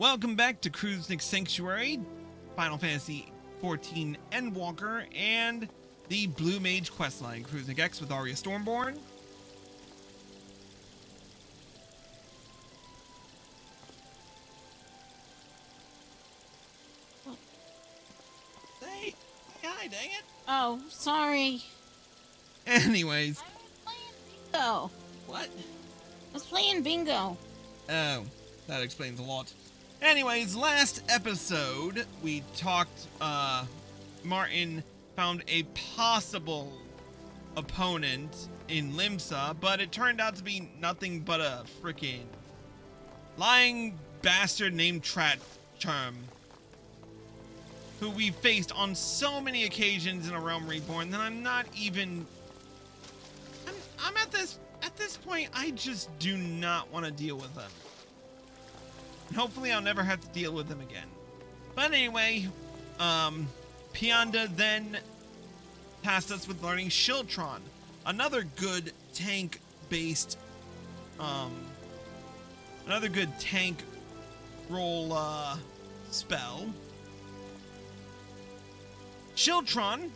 Welcome back to Questline Sanctuary, Final Fantasy XIV Endwalker, and the Blue Mage Questline, Questline X with Arya Stormborn. Say hi, dang it. Oh, sorry. Anyways. I was playing bingo. What? I was playing bingo. Oh, that explains a lot. Anyways, last episode, we talked, Martin found a possible opponent in Limsa, but it turned out to be nothing but a freaking lying bastard named Trademark, who we faced on so many occasions in A Realm Reborn that I'm not even... I'm at this point, I just do not want to deal with them. And hopefully I'll never have to deal with them again. But anyway, Pianda then tasked us with learning Shiltron, another good tank-based, another good tank roll, spell. Shiltron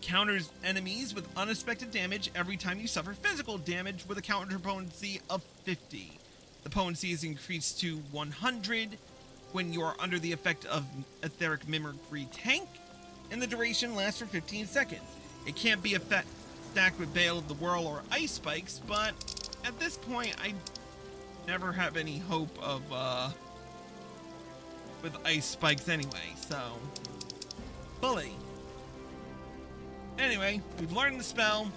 counters enemies with unexpected damage every time you suffer physical damage with a counter potency of 50. The potency is increased to 100 when you are under the effect of etheric mimicry tank, and the duration lasts for 15 seconds. It can't be stacked with Veil of the Whirl or Ice Spikes, but at this point, I never have any hope of, with Ice Spikes anyway, so... Bully. Anyway, we've learned the spell.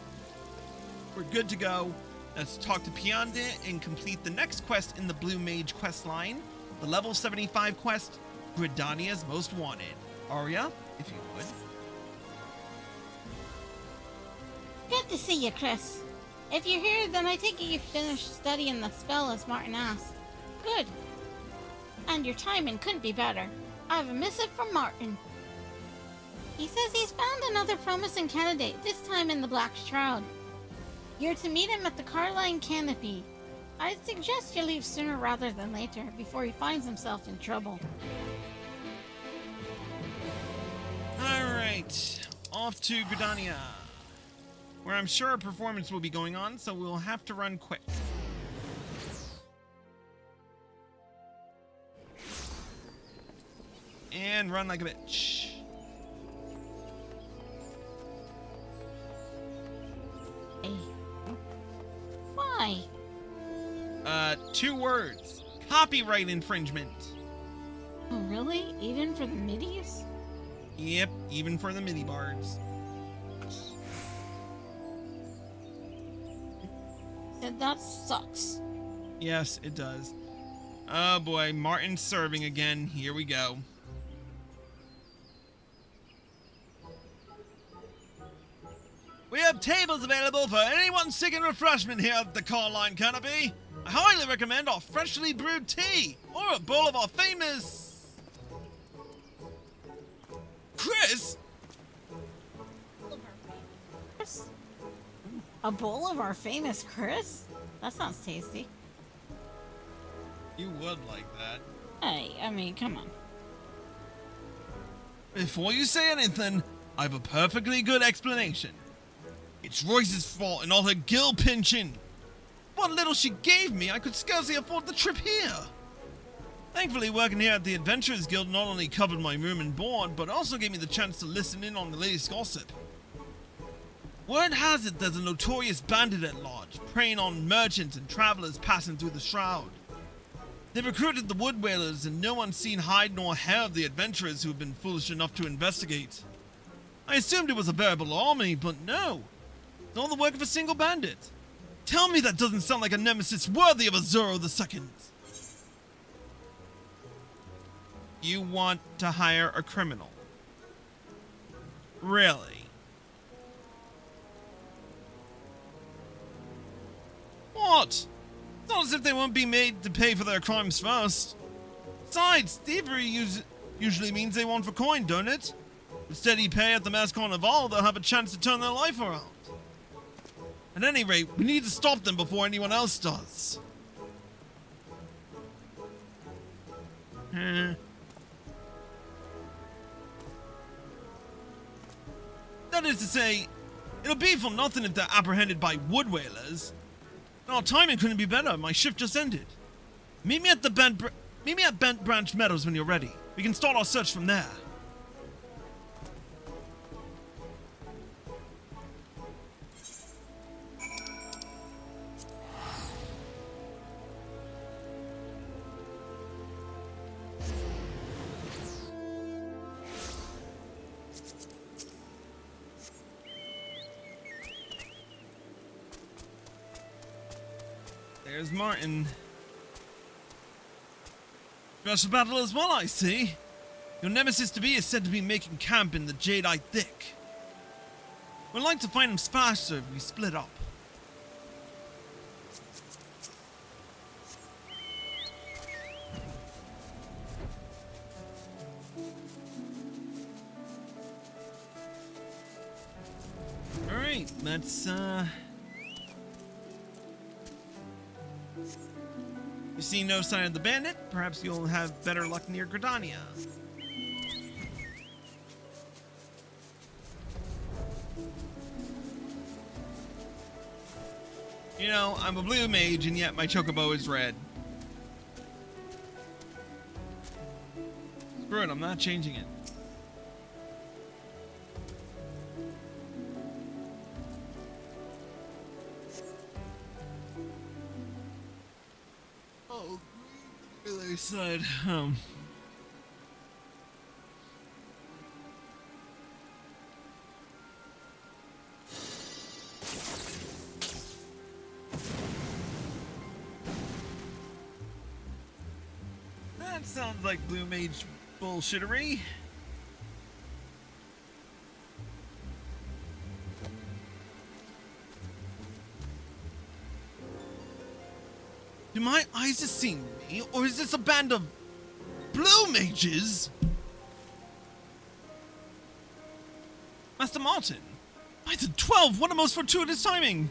We're good to go. Let's talk to Pianda and complete the next quest in the Blue Mage questline, the level 75 quest, Gridania's Most Wanted. Arya, if you would. Good to see you, Chris. If you're here, then I take it you've finished studying the spell as Martin asked. Good. And your timing couldn't be better. I have a missive from Martin. He says he's found another promising candidate, this time in the Black Shroud. You're to meet him at the Carline Canopy. I'd suggest you leave sooner rather than later, before he finds himself in trouble. Alright, off to Gridania, where I'm sure a performance will be going on, so we'll have to run quick. And run like a bitch. Why? 2 words. Copyright infringement. Oh, really? Even for the middies? Yep, even for the midi bards. Said that sucks. Yes, it does. Oh boy, Martin's serving again. Here we go. We have tables available for anyone seeking refreshment here at the Carline Canopy. I highly recommend our freshly brewed tea, or a bowl of our famous... Chris? A bowl of our famous Chris? That sounds tasty. You would like that. Hey, I mean, come on. Before you say anything, I have a perfectly good explanation. It's Royce's fault and all her gill pinching. What little she gave me, I could scarcely afford the trip here. Thankfully, working here at the Adventurers Guild not only covered my room and board, but also gave me the chance to listen in on the latest gossip. Word has it there's a notorious bandit at large, preying on merchants and travelers passing through the Shroud. They've recruited the Wood Whalers, and no one's seen hide nor hair of the adventurers who have been foolish enough to investigate. I assumed it was a veritable army, but no. It's all the work of a single bandit. Tell me that doesn't sound like a nemesis worthy of Azuro II. You want to hire a criminal? Really? What? It's not as if they won't be made to pay for their crimes first. Besides, thievery usually means they want for coin, don't it? With steady pay at the Mass Carnival, they'll have a chance to turn their life around. At any rate, we need to stop them before anyone else does. That is to say, it'll be for nothing if they're apprehended by wood whalers. Our timing couldn't be better. My shift just ended. Meet me at Bent Branch Meadows when you're ready. We can start our search from there. There's Martin. Dressed for battle as well, I see. Your nemesis-to-be is said to be making camp in the Jadeite Thick. We'd like to find him faster if we split up. Alright, let's, You see no sign of the bandit? Perhaps you'll have better luck near Gridania. You know, I'm a blue mage and yet my chocobo is red. Screw it, I'm not changing it. Oh, really said, That sounds like blue mage bullshittery. Do my eyes deceive me, or is this a band of blue mages? Master Martin, by the 12, what a most fortuitous timing!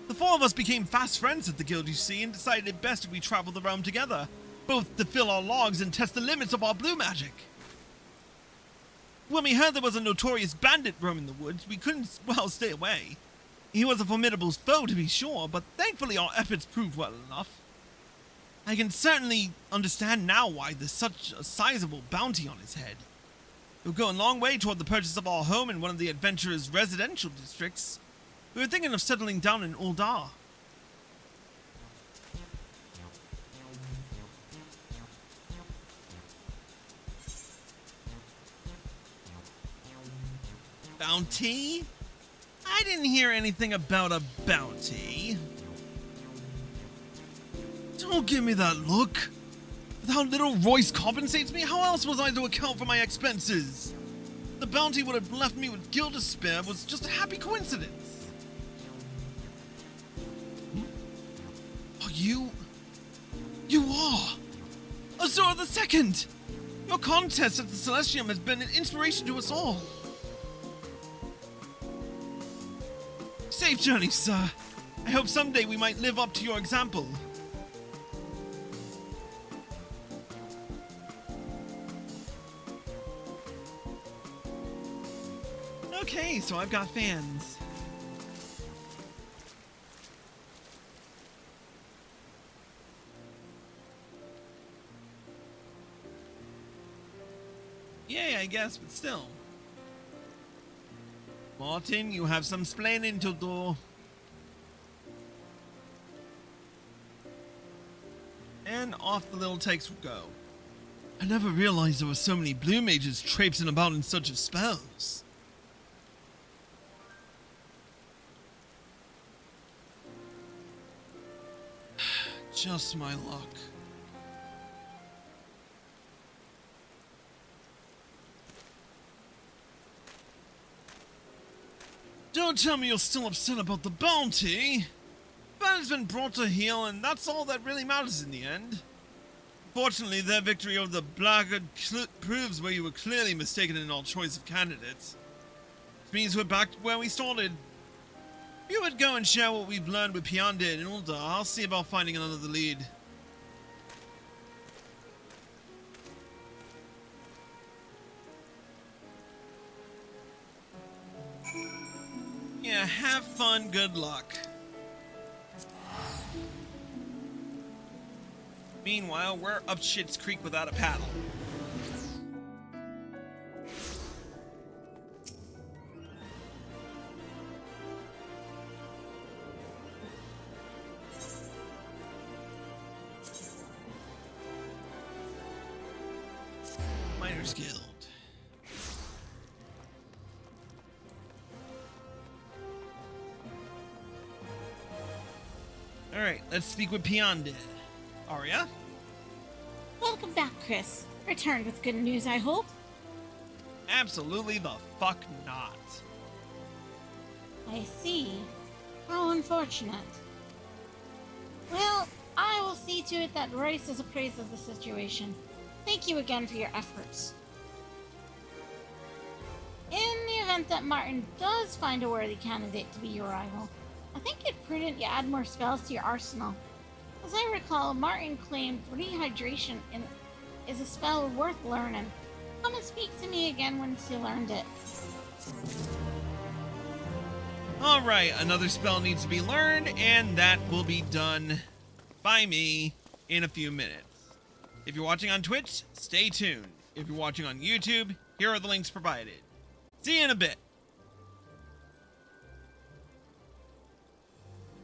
The four of us became fast friends at the guild, you see, and decided it best if we traveled the realm together, both to fill our logs and test the limits of our blue magic. When we heard there was a notorious bandit roaming the woods, we couldn't, well, stay away. He was a formidable foe, to be sure, but thankfully our efforts proved well enough. I can certainly understand now why there's such a sizable bounty on his head. It will go a long way toward the purchase of our home in one of the adventurers' residential districts. We were thinking of settling down in Uldar. Bounty? I didn't hear anything about a bounty. Don't give me that look. With how little Royce compensates me, how else was I to account for my expenses? The bounty would have left me with guild to spare was just a happy coincidence. Are you... You are... Azura the Second! Your contest at the Celestium has been an inspiration to us all. Safe journey, sir. I hope someday we might live up to your example. Okay, so I've got fans. Yay, I guess, but still. Martin, you have some splaining to do. And off the little takes will go. I never realized there were so many blue mages traipsing about in search of spells. Just my luck. Don't tell me you're still upset about the bounty. Bandit's been brought to heel, and that's all that really matters in the end. Fortunately, their victory over the Blackguard proves where you were clearly mistaken in our choice of candidates. This means we're back where we started. If you would go and share what we've learned with Piande and Uldar, I'll see about finding another lead. have fun, good luck. Meanwhile, we're up Shit's Creek without a paddle. Miners Guild. Alright, let's speak with Pionde. Arya? Welcome back, Chris. Returned with good news, I hope. Absolutely the fuck not. I see. How unfortunate. Well, I will see to it that Rice is appraised of the situation. Thank you again for your efforts. In the event that Martin does find a worthy candidate to be your rival, I think it's prudent you add more spells to your arsenal. As I recall, Martin claimed rehydration is a spell worth learning. Come and speak to me again once you learned it. Alright, another spell needs to be learned, and that will be done by me in a few minutes. If you're watching on Twitch, stay tuned. If you're watching on YouTube, here are the links provided. See you in a bit.